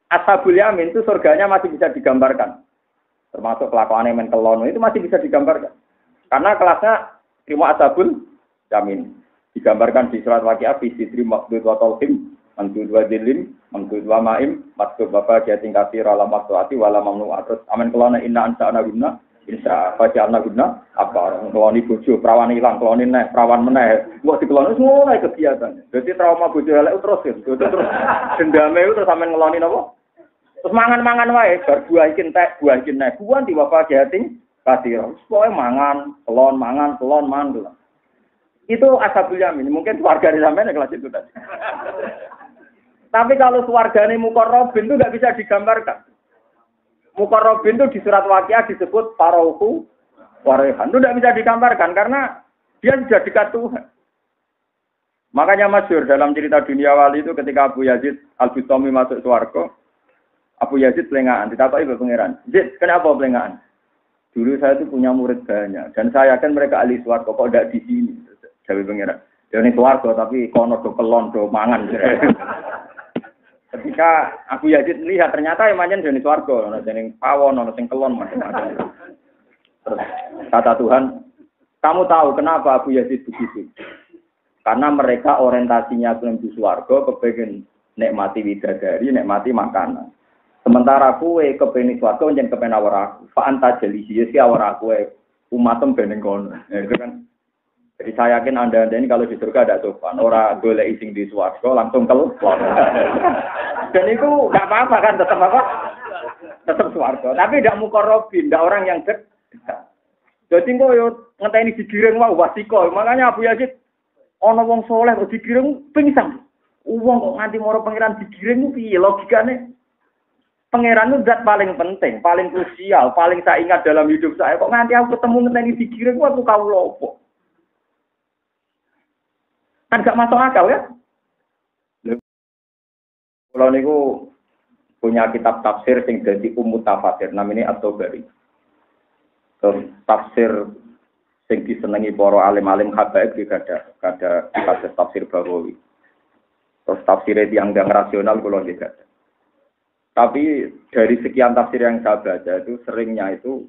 Ashabul Yamin itu surganya masih bisa digambarkan. Termasuk kelakuan men kelon itu masih bisa digambarkan. Karena kelasnya terima Ashabul Yamin. Digambarkan di surat Waqiah fi sidri maqdud wa talhim mangdud wa dzillim mangdud wa ma'im maksud bapak jating kasira la maqtuati wala mamnu'at. Terus amen kelona inna ansa'na guna insya Allah guna apa keloni bojo perawan ilang keloni neh perawan meneh kok dikeloni semua kegiatan. Jadi trauma bojo elek terus terus dendame itu terus sampean ngeloni napa? Terus mangan-mangan wae bar buah iki entek buah iki neh buan di bapak jating kasira. Pokoke mangan mangan. Itu Ashabul Yamin. Mungkin keluarga di sampean kelas itu tadi. Tapi kalau keluargane Muqarrabin itu enggak bisa digambarkan. Muqarrabin itu di surat Waqiah disebut Farauhu Warehan. Itu tidak bisa digambarkan karena dia sudah dekat Tuhan. Makanya masyhur dalam cerita dunia wali itu ketika Abu Yazid Al-Bustami masuk surga, Abu Yazid pelengahan. Ditakoki pangeran, "Yazid, kenapa pelengahan?" Dulu saya itu punya murid banyak dan saya yakin mereka ahli surga kok tidak di sini. Jawab pangeran. Dia ini surga tapi kono do kelon do mangan. Ketika Abu Yazid melihat ternyata yang manjen jenis warga, ono jenis pawon, ono sing kelon macam-macam. Terus kata Tuhan, kamu tahu kenapa Abu Yazid begitu? Karena mereka orientasinya menuju warga, kepengen nikmati widadari, nikmati makanan. Sementara kue kepengen warga, jangan kepengen awar aku. Fa'anta jelisi, si awar aku umatem beneng kono. Itu kan. Jadi saya yakin anda ini kalau di surga ada sopan. Orang boleh ising di swarga langsung keluar. Dan itu nggak apa-apa kan, tetap apa? Tetap swarga. Tapi tidak Muqarrabin, tidak orang yang dekat. Jadi kok yo ngenteni digiring wae wasiko. Makanya Abu Yazid ana wong soleh kok digiring pingsan. Wong kok nganti moro pangeran digiring ku piye logikane? Pangeran itu zat paling penting, paling krusial, paling saya ingat dalam hidup saya. Kok nganti aku ketemu ngenteni digiring ku aku kawula opo? Kan gak masuk akal ya? Kalau niku punya kitab tafsir sing dadi mutafasir namanya At-Tabari. Terus tafsir sing disenengi para alim-alim habaib juga ada tafsir Baghawi. Terus tafsirnya yang rasional kula juga ada. Tapi dari sekian tafsir yang saya baca itu seringnya itu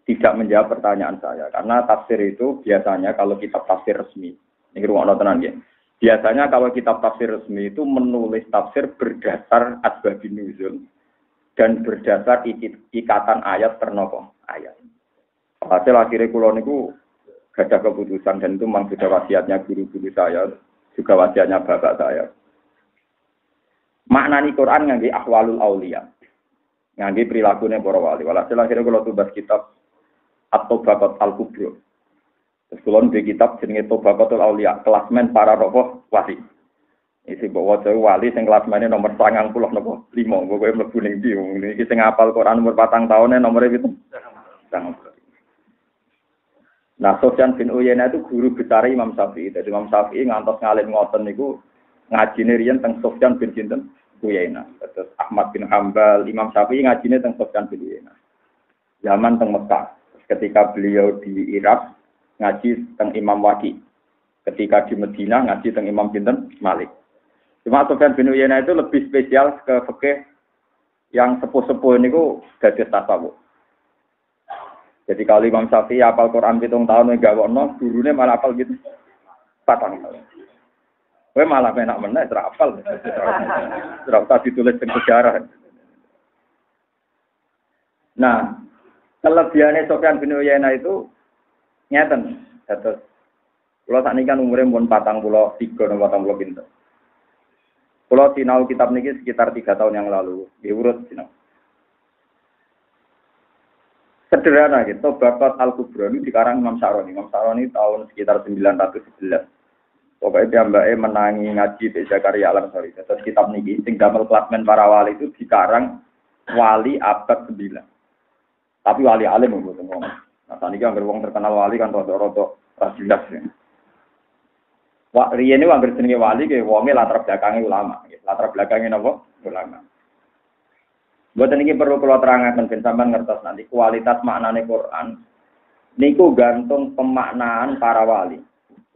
tidak menjawab pertanyaan saya karena tafsir itu biasanya kalau kitab tafsir resmi ini ruang tenan ya. Biasanya kalau kitab tafsir resmi itu menulis tafsir berdasar asbabun nuzul dan berdasar ikatan ayat ternopo ayat. Hasil akhirnya kula niku gadah keputusan dan itu memang sudah wasiatnya guru-guru saya, juga wasiatnya bapak saya. Maknani Quran ngangge ahwalul auliya. Ngangge prilakune para wali. Walhasil akhirnya kula tumbas kitab At-Tabaqat Al-Kubra. Terus kulon di kitab jenenge Tabaqatul Auliya, klasmen para roh wali. Isi bawa jauh wali sing klasmene nomor 90 napa 5, pokoke mlebu ning ndi. Iki sing hafal Quran umur 4 tahun nomore pinten? Nah, Sufyan bin Uyainah itu guru besar Imam Syafi'i. Jadi Imam Syafi'i ngantos ngalim ngoten niku ngajine riyen teng Sufyan bin sinten? Uyainah. Terus Ahmad bin Hambal, Imam Syafi'i ngajine teng Sufyan bin Uyainah. Zaman teng Mekah. Ketika beliau di Irak ngaji teng Imam Waqi. Ketika di Madinah ngaji teng Imam Binten Malik. Cuma Sufyan bin Uyainah itu lebih spesial ke fikih yang sepuh-sepuh niku dados tasawuf. Jadi kalau Imam Syafi'i hafal Quran 7 tahun enggak ono, gurune malah hafal gitu 4 tahun. Kowe malah enak meneh ora hafal. Ora usah ditulis teng sejarah. Nah, kelebihannya Sufyan bin Uyainah itu ngeten, terus kalau saat ini kan umurnya pun 43 atau 40 pinter. Kalau sinau kitab ini sekitar 3 tahun yang lalu, diurut sinau. Sederhana gitu, Tabaqat Al-Kubra ini dikarang Imam Syaroni. Imam Syaroni tahun sekitar 911. Pokoknya dia mbaknya menangi ngaji di Zakaria Al-Ansari. Terus kitab ini, sing damel klasmen para wali itu dikarang wali abad 9. Tapi wali alim mboten ngomong. Nah, tadi kan wong terkenal wali kan rada-rada ra jelas ya. Wah, riyen iki anggere jenenge wali ke wonge latar belakangnya ulama, nggih. Latar belakangnya napa? Ulama. Mboten iki perlu kula terangaken ben sampean ngertos nanti kualitas maknane Quran niku gantung pemaknaan para wali.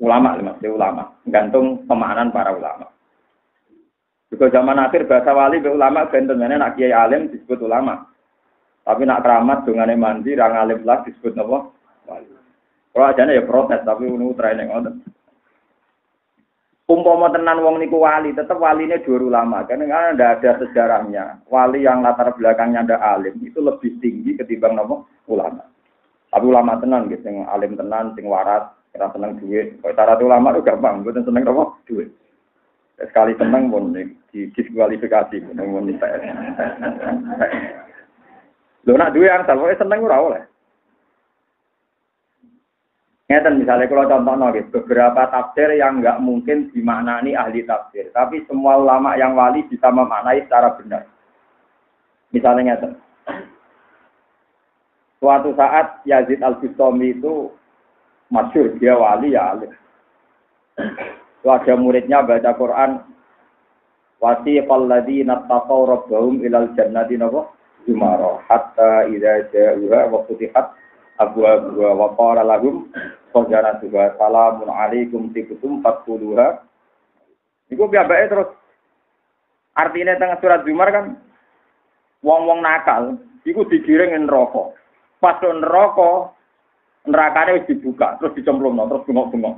Ulama, maksudnya ulama, gantung pemaknaan para ulama. Juga zaman akhir bahasa wali be ulama benten nak kiai alim disebut ulama. Tapi nak keramat dongane mandi ra ngalim lah disebut napa? Wali. Kalau ajane ya protes tapi ngono training ngoten. Umpama tenan wong niku wali, tetap waline dua ulama. Karena ndak ada sejarahnya. Wali yang latar belakangnya ada alim itu lebih tinggi ketimbang napa? Ulama. Tapi ulama tenan gitu, sing alim tenan, sing waras, ora seneng duit. Kok syarat ulama itu gampang, mboten seneng napa? Duit. Sekali seneng pun didiskualifikasi pun minta. Lho nak duwe yang saleh seneng ora oleh. Ngeten misalnya kalau contohnya beberapa tafsir yang enggak mungkin dimaknani ahli tafsir, tapi semua ulama yang wali bisa memaknai secara benar. Misalnya ngeten. Suatu saat Yazid Al-Bustami itu masyhur dia wali ya alim. Ada muridnya baca Quran wasiqal ladzina taqaw rabbahum ilal jannati zumara hatta idza ja'uha wa futihat abwabuha wa qala lahum khazanatuha salamun alaikum tibtum fadkhuluha. Iku piyambake terus artine teng surat Zumar kan wong-wong nakal iku digiring ing neraka. Pas neraka nerakane wis dibuka terus dicemplungno terus bengok-bengok.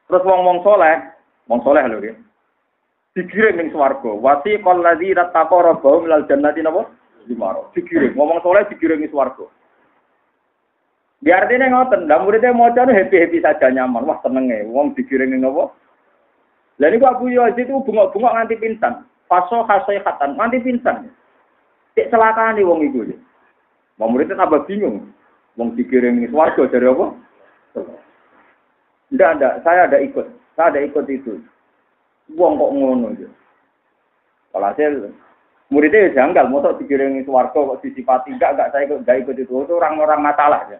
Terus wong-wong soleh lho ya. Digiring ning swarga. Wasiqal ladzina taqaw rabbahum ilal jannati zumara. Digiring ngomong soleh digiring ning swarga. Biar dene ngoten, lah muridé macane happy-happy saja nyaman. Wah senenge wong digiring ning napa? Lah niku Abu Yazid itu bengok-bengok nganti pingsan. Faso khasayhatan nganti pingsan. Cek celakane wong iku. Wong muridé tambah bingung. Wong digiring ning swarga dari apa? Enggak, saya ada ikut. Saya ada ikut itu. Wong kok ngono ya. Walhasil muridé janggal, mosok digiring ning swarga kok disifati enggak saya ikut itu. Itu orang-orang masalah ya.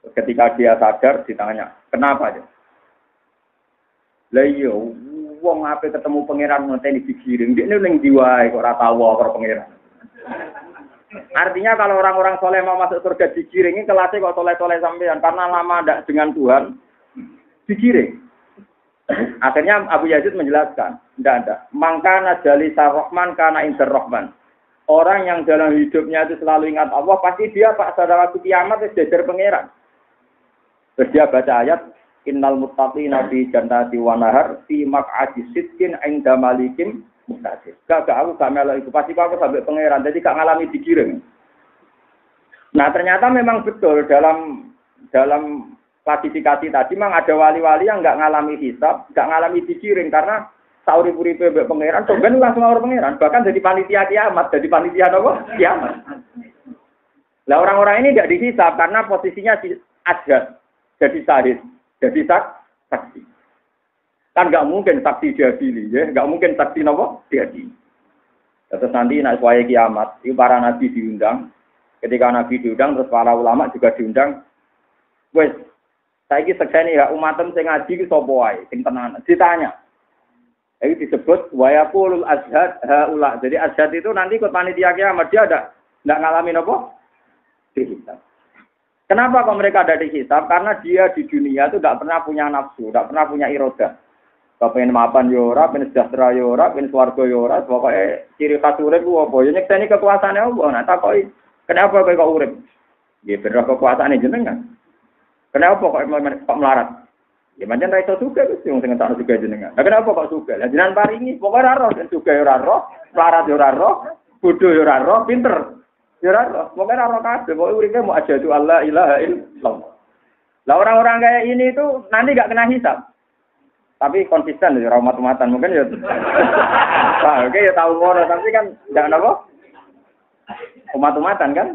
Ketika dia sadar ditanya, kenapa aja? Lah iya, wong ape ketemu pangeran ngenteni digiring, dia ning diwae kok ora tau karo pangeran. Artinya kalau orang-orang soleh mau masuk surga digiring, kelasnya kok soleh-soleh sampean karena lama ndak dengan Tuhan digiring. Akhirnya Abu Yazid menjelaskan, enggak. Mangkana jalisa rahman kana inter rahman. Orang yang dalam hidupnya itu selalu ingat Allah, pasti dia pada waktu kiamat jajar pangeran. Terus dia baca ayat innal muttaqina fi jannati wa nahar fi maq'adi sidqin 'inda malikin muqtadir. Gak aku gak melok itu pasti aku sampai pangeran. Jadi gak ngalami digiring. Nah, ternyata memang betul dalam klasifikasi tadi memang ada wali-wali yang enggak ngalami hisab, enggak ngalami digiring karena sauri-uripe mbek pangeran, sampeyan langsung ngawur pangeran, bahkan jadi panitia kiamat, jadi panitia apa? Kiamat. Lah orang-orang ini enggak dihisab karena posisinya ada jadi syahid, jadi saksi. Kan enggak mungkin saksi diadili, ya, enggak mungkin saksi napa? Diadili. Terus nanti naik wayah kiamat, itu para nabi diundang. Ketika nabi diundang, terus para ulama juga diundang. Wes, saiki sekseni ya umatem sing ngaji ki sapa wae, sing tenan. Ditanya. Itu disebut wayaqulul azhad haula. Jadi azhad itu nanti ikut panitia kiamat dia enggak ngalamin apa? Dihisab. Kenapa kok mereka ada dihisab? Karena dia di dunia itu enggak pernah punya nafsu, enggak pernah punya irodah. Kepen mapan yo ora, pengen sejahtera yo ora, pengen swarga yo ora, pokoke ciri khas urip ku apa? Ya nyekseni kekuasaane Allah. Nah takoki, kenapa kowe kok urip? Nggih bener kekuasaane jenengan. Kenapa kok melarat? Ya pancen ra iso suka Gusti wong sing entakno juga jenengan. Lah kenapa kok suka? Lah jenengan paringi, pokoke ora roh, suka yo ora roh, melarat yo ora roh, bodho yo ora roh, pinter yo ora roh. Pokoke ora roh kabeh, pokoke uripe mau asyhadu alla ilaha illallah. Lah orang-orang kayak ini itu nanti enggak kena hisab. Tapi konsisten ya umat-umatan mungkin ya. Nah, oke ya tahu ngono tapi kan enggak napa? Umat-umatan kan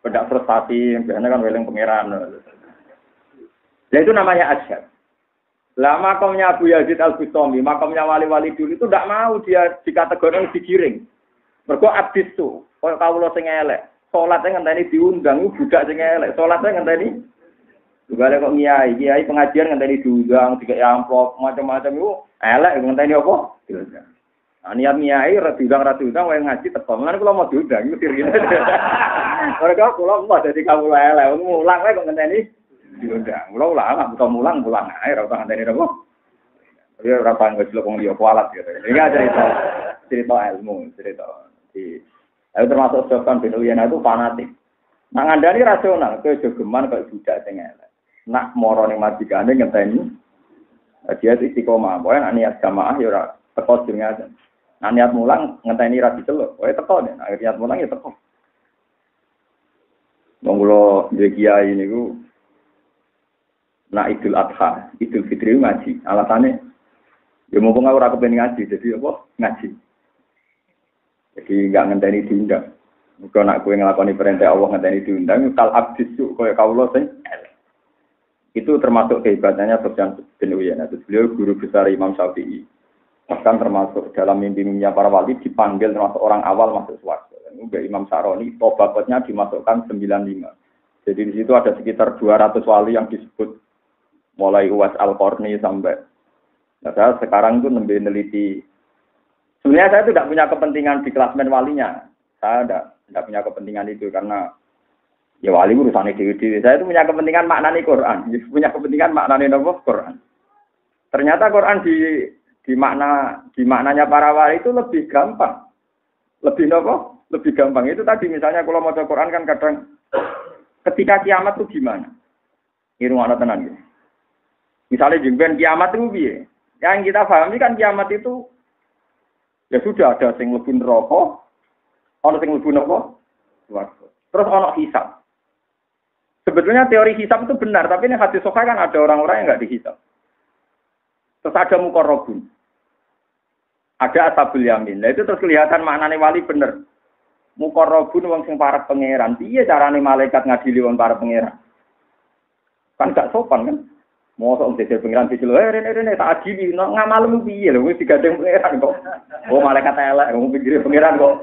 beda frustasi, biasanya kan weling pangeran. Nah itu namanya asyhad. Lah makamnya Abu Yazid Al-Bustami, makamnya wali-wali dulu itu tidak mau dia dikategorikan digiring. Mergo abis tuh, kaya kawula sing elek, salate ngenteni diundang budak sing elek, salate ngenteni juga kok kiai pengajian ngenteni diundang, dikek amplop macam-macam itu elek ngenteni apa? Diundang. Nah, niat kiai ra diundang wae ngaji teko. Lan kula mau diundang itu dirine. Mereka kula mau dadi kawula elek, mulang wae kok ngenteni diundang. Kula ulama bukan mulang ae ora usah ngenteni apa. Ya ora paham ngejlok wong liya kualat gitu. Ini cerita ilmu, cerita. Ayo termasuk Sofyan bin Uyainah itu fanatik. Nak ngandani rasional, kowe jogeman kok budak sing elek. Nak moro ning majikane ngenteni. Dia istiqomah, pokoke nak niat jamaah ya ora teko jenenge. Nak niat mulang ngenteni ra diceluk, pokoke teko nek niat mulang ya teko. Monggo kiai niku nak Idul Adha, Idul Fitri ngaji. Alasane ya mumpung ora kepen ngaji, jadi apa? Ngaji. Jadi enggak ngenteni diundang. Muga nak kowe nglakoni perintah Allah ngenteni diundang, kal abdisu kaya kawula sing itu termasuk kehebatannya Sufyan bin Uyainah. Beliau guru besar Imam Syafi'i. Bahkan termasuk dalam mimpi-mimpinya para wali dipanggil termasuk orang awal masuk surga. Juga Imam Saroni, tobabatnya dimasukkan 95. Jadi di situ ada sekitar 200 wali yang disebut mulai Uwais Al-Qarni sampai. Nah, saya sekarang itu meneliti. Sebenarnya saya tidak punya kepentingan di klasmen walinya. Saya tidak punya kepentingan itu karena ya wali urusannya dewi-dewi. Saya itu punya kepentingan maknani Quran. Punya kepentingan maknani Quran. Ternyata Quran di maknanya para wali itu lebih gampang. Lebih gampang. Itu tadi misalnya kalau mau Quran kan kadang ketika kiamat itu gimana? Ini rumah tenan ya. Misalnya jengben kiamat itu piye? Yang kita pahami kan kiamat itu ya sudah ada sing mlebu neraka, ana sing mlebu napa? Swarga. Terus ana hisab. Sebetulnya teori hisab itu benar, tapi ini hadis sahih kan ada orang-orang yang enggak dihisab. Terus ada muqarrabun. Ada ashabul yamin. Nah itu terus kelihatan maknane wali bener. Muqarrabun wong sing parek pangeran. Piye carane malaikat ngadili wong parek pangeran? Kan gak sopan kan? Mosok dadi pangeran dicelo, rene tak adili, ngamalmu piye lho wis digandeng pangeran kok. Oh malaikat elek, wong pikir pangeran kok.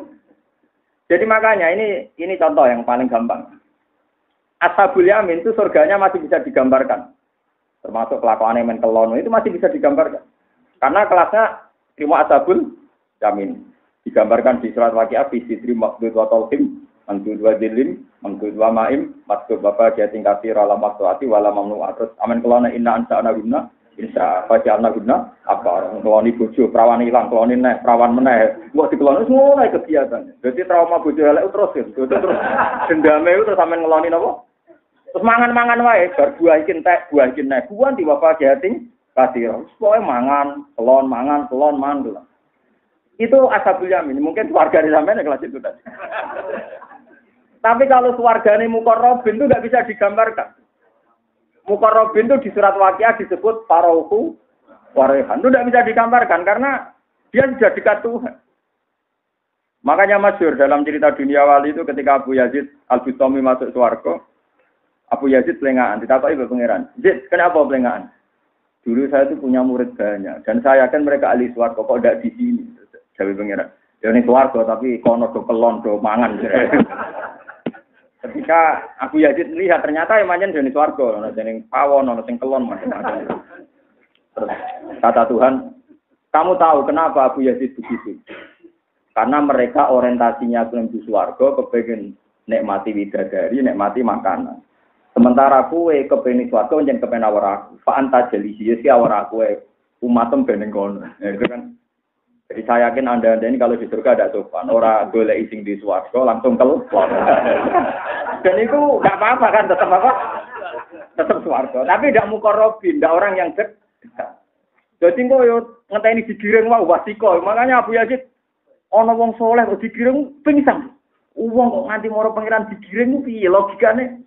Jadi makanya ini contoh yang paling gampang. Ashabul Yamin itu surganya masih bisa digambarkan. Termasuk kelakuannya men kelon itu masih bisa digambarkan. Karena kelasnya terima Ashabul Yamin. Digambarkan di surat Waqiah fi sidri maqdud wa talqim Mangkut wa dilim, mangkut wa ma'im, maksud bapak jating kasir ala maksuati wala mamnu'at. Terus amin kelana inna ansa'ana guna, insya faja'alna guna, apa, kelani bojo, perawan hilang, kelani neh, perawan meneh. Nggak dikelani, semua naik kegiatan. Jadi trauma bojo elek terus, terus dendame itu terus amin ngelani apa? Terus mangan-mangan wae, buah ikin teh, buah ikin neh. Buan di bapak jating kasir. Pokoknya mangan, kelon, mangan. Itu Ashabul Yamin. Mungkin keluarga di sampean kelas itu tadi. Tapi kalau keluargane muqarrabin itu nggak bisa digambarkan. Muqarrabin itu di surat Waqiah disebut farauhu warehan. Itu nggak bisa digambarkan karena dia sudah dekat Tuhan. Makanya masyhur dalam cerita dunia wali itu ketika Abu Yazid Al-Bustami masuk swarga, Abu Yazid pelengahan. Ditakoki pangeran, "Yazid, kenapa pelengahan?" Dulu saya itu punya murid banyak dan saya yakin mereka ahli swarga kok tidak di sini. Jawab pangeran. Ya ini swarga tapi kono do kelon do mangan. Ketika Abu Yazid melihat ternyata yang manjen jenis swarga, ana jeneng pawon, ana sing kelon macam-macam. Terus kata Tuhan, kamu tahu kenapa Abu Yazid begitu? Karena mereka orientasinya menuju swarga, kepengin nikmati widadari, nikmati makanan. Sementara kowe kepengin swarga njen kepengin awar aku. Fa anta jalisi si awar aku umatem beneng kono. Itu kan. Jadi saya yakin Anda ini kalau di surga ada sopan. Orang boleh ising di swarga langsung keluar. Dan itu nggak apa-apa kan, tetap apa? Tetap swarga. Tapi tidak muqarrabin, tidak orang yang dekat. Jadi kok yo ngenteni digiring wae wasiko. Makanya Abu Yazid ana wong saleh kok digiring pingsan. Wong kok nganti moro pangeran digiring ku piye logikane?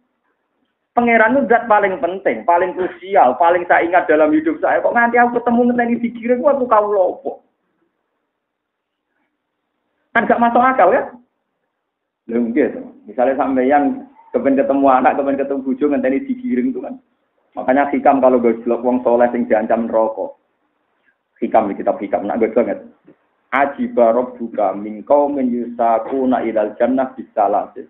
Pangeran itu zat paling penting, paling krusial, paling saya ingat dalam hidup saya. Kok nganti aku ketemu ngenteni digiring ku aku kawula opo? Kan gak masuk akal kan? Belum gitu. Misalnya sampeyan kepen ketemu anak, kepen ketemu bojo ngenteni digiring itu kan. Makanya hikam kalau gojlok wong saleh sing diancam neraka. Hikam di kitab hikam nak gojlok nget. Ajiba rabbuka min qaumin yusaquna ilal jannah bisalasis.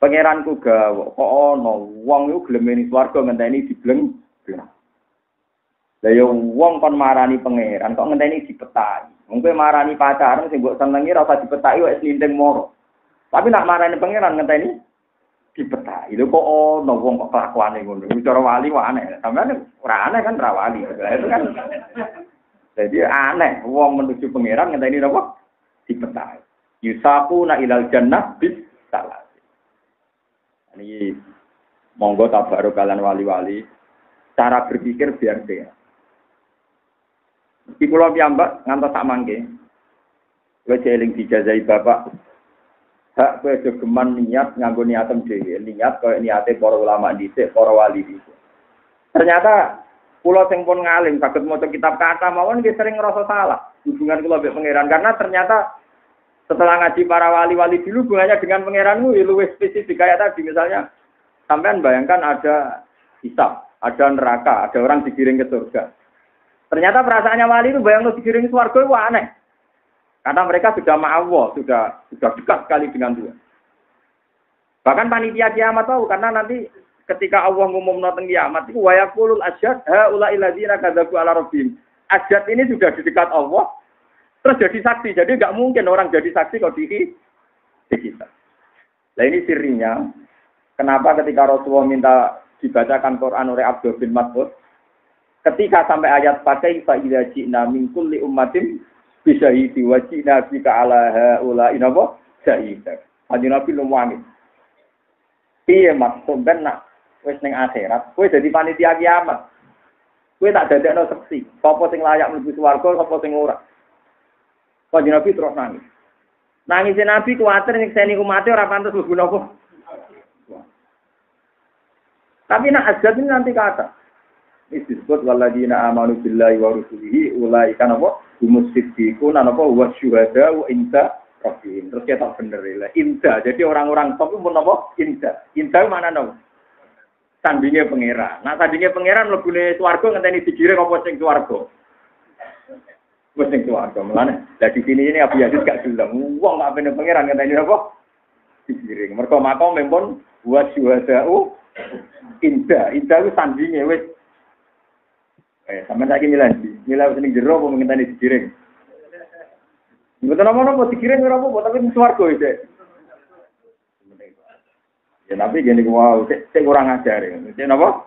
Pangeranku gawe kok ana wong iku gelem ning swarga ngenteni dibleng. Lah yo wong kon marani pangeran kok ngenteni dipetai. Wong kowe marani pacaran sing mbok senengi ora usah dipetaki wis ninding moro. Tapi nak marani pangeran ngenteni dipetaki. Lho kok ono wong kok kelakuane ngono. Cara wali wae aneh. Sampeyan ora aneh kan ra wali. Itu kan Jadi aneh, wong menuju pangeran ngenteni napa? Dipetahi. Yusaquna ilal jannah bis salah. Ini monggo tabaruk kalian wali-wali, cara berpikir biar dia. Di pulau piyambak ngantos sak mangke. Kowe eling dijazai bapak. Hak kowe geman niat nganggo niatem dhewe, niat koyo niate para ulama dhisik, para wali dhisik. Ternyata kula sing pun ngalim saged maca kitab kata mawon nggih sering ngrasa salah hubungan kula mbek pangeran karena ternyata setelah ngaji para wali-wali dulu hubungannya dengan pangeranmu luwih spesifik kayak tadi misalnya sampean bayangkan ada hisab, ada neraka, ada orang digiring ke surga. Ternyata perasaannya wali itu bayang digiring ke surga itu aneh. Karena mereka sudah ma'allah, sudah dekat sekali dengan Tuhan. Bahkan panitia kiamat tahu, karena nanti ketika Allah ngumumno teng kiamat itu wa yaqulul asyhad haula'i alladziina kadzabu ala rabbihim. Asyhad ini sudah di dekat Allah, terus jadi saksi. Jadi nggak mungkin orang jadi saksi kalau di kita. Nah ini sirinya, kenapa ketika Rasulullah minta dibacakan Quran oleh Abdul bin Mas'ud, ketika sampai ayat pakai fa idza ji'na min kulli ummatin bisyahidi wa ji'na bika ala haula'i napa syahida. Kanjeng Nabi lumwangi. Piye maksud ben nak wis ning akhirat, kowe dadi panitia kiamat. Kowe tak dadekno seksi, sapa sing layak mlebu swarga, sapa sing ora. Kanjeng Nabi terus nangis. Nangisé Nabi kuwatir nyekseni umat ora pantes mlebu napa. Tapi nak azab ini nanti kata. Ini disebut waladina amanu billahi wa rusulihi ulaika napa humussiddiqun napa wasyuhada wa inda rabbihim. Terus kita bener lah. Inda. Jadi orang-orang top itu napa? Inda. Inda mana napa? Sandinge pangeran. Nah sandinge pangeran mlebune swarga ngenteni digiring apa sing swarga. Wis sing swarga. Mulane lah di sini ini Abu Yazid gak gelem. Wong gak pengen pangeran ngenteni apa? Digiring. Mergo makom mempun wasyuhada inda. Inda ku sandinge wis sampeyan saiki milih sing jero apa ngenteni digiring. Mboten apa-apa digiring ora apa-apa tapi swarga iki. Ya tapi gini wow, cek kurang ajar ya. Cek napa?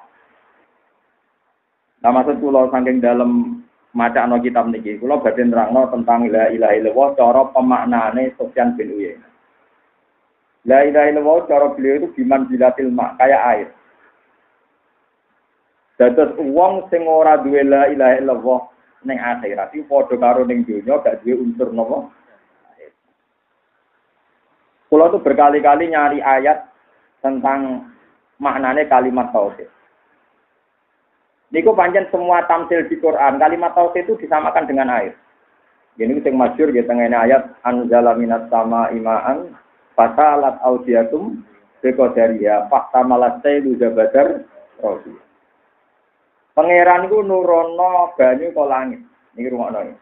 Nah maksud kula saking dalam macakno kitab niki, kula badhe nerangno tentang la ilaha illallah cara pemaknane Sufyan bin Uyainah. La ilaha illallah cara beliau itu biman bilatil mak kayak air. Dados wong sing ora duwe la ilaha illallah ning akhirat iki padha karo ning donya gak duwe unsur napa. Kula tuh berkali-kali nyari ayat tentang maknanya kalimat tauhid. Niku pancen semua tamsil di Quran, kalimat tauhid itu disamakan dengan air. Ini sing masyhur ya tengene ayat anzala minas sama imaan fasalat audiatum beqadariya fahtamalat sayyidu zabadar rosi. Pangeran iku nurono banyu ke langit. Niki rungokno.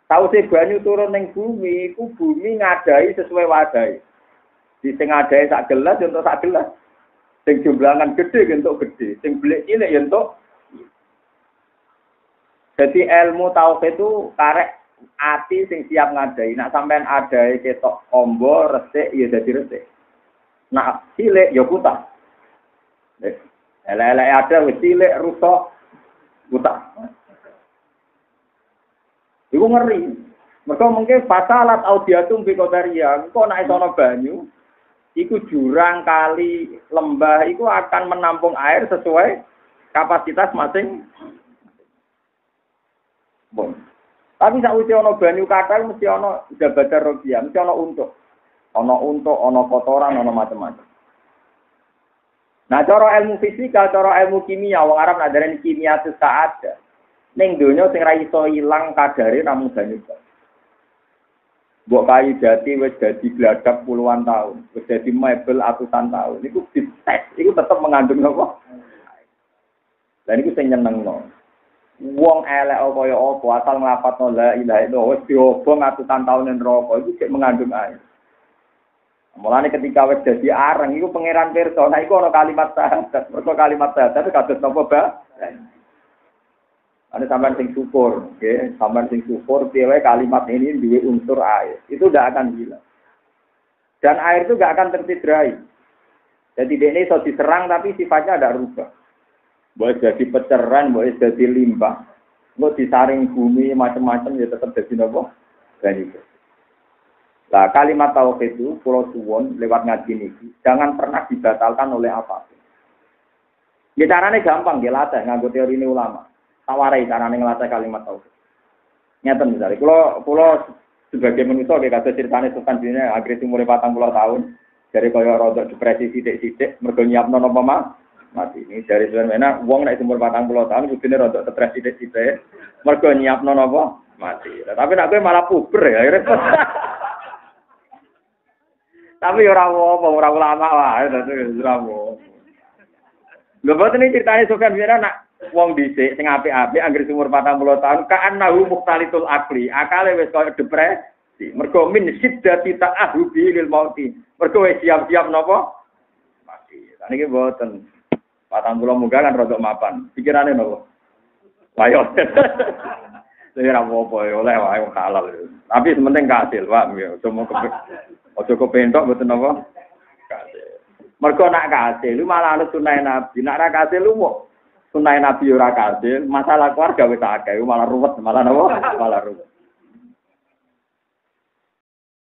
Sause banyu turun ning bumi, iku bumi ngadai sesuai wadai. Di sing adae sak gelas untuk sak gelas. Sing jumlahan gede untuk gede, sing belik cilik untuk. Jadi ilmu tauhid itu karek ati sing siap ngadai. Nak sampean adae ketok ombo, resik ya dadi resik. Nak cilik ya kutah. Elek-elek ada wis cilik rusak kutah. Iku ngeri. Mergo mungkin fasalat audiatum bi qadaria, engko nek ana banyu iku jurang kali lembah iku akan menampung air sesuai kapasitas masing. Bon. Tapi sakwise ana banyu kathah mesti ana jabatan robiah, mesti ana untuk. Ana kotoran, ana macam-macam. Nah, cara ilmu fisika, cara ilmu kimia, wong Arab ngajarani kimia itu saat ning donya sing ra iso ilang kadare namung banyu. Mbok kayu jati wis dadi gladak puluhan tahun, wis dadi mebel atusan tahun. Iku dites, iku tetep mengandung napa? Lah niku sing nyenengno. Wong elek kaya apa asal nglafadzno la ilaha illallah wis diobong atusan tahun ning neraka iku sik mengandung air. Mulane ketika wis dadi areng iku pangeran pirsa, nek iku ana kalimat syahadat, mergo kalimat syahadat kados napa, Mbak? Ada sampean sing syukur, nggih, sampean sing syukur piye kalimat ini duwe unsur air. Itu tidak akan hilang. Dan air itu tidak akan tersidrai. Jadi ini iso diserang tapi sifatnya tidak rubah. Boleh jadi peceran, boleh jadi limbah. Engko disaring bumi macam-macam ya tetap dadi napa? Bani. Lah kalimat tauhid itu kula suwun lewat ngaji niki jangan pernah dibatalkan oleh apapun. Ya carane gampang nggih latih nganggo teori ini ulama. Tawarai carane ngelatih kalimat tauhid. Nyata misalnya, kalau sebagai manusia kayak kata ceritanya Sultan Dine agresi umur 40 tahun dari kaya rodok depresi sidik-sidik mergo nyiapno napa mati. Ini dari sebenarnya wong nek umur 40 tahun kudune rodok depresi sidik-sidik mergo nyiapno napa mati. Tapi nek kowe malah puber ya repot. Tapi ora apa ora ulama wae dadi ora apa. Lha boten iki ceritane Sultan Dine nak wong dhisik sing apik-apik anggere umur 40 tahun ka'annahu muhtalitul akli akale wis koyo depresi mergo min siddati ta'ahubi lil mauti mergo wis siap-siap napa mati niki mboten 40 munggah kan rodok mapan pikirane napa ayo ora apa-apa oleh wae halal tapi sementing kasil Pak cuma ojo kepentok mboten napa kasil mergo nak kasil lu malah ana sunah nabi nak ra kasil lu sunai Nabi ora kasil, masalah keluarga wis akeh, malah ruwet, malah napa? Malah ruwet.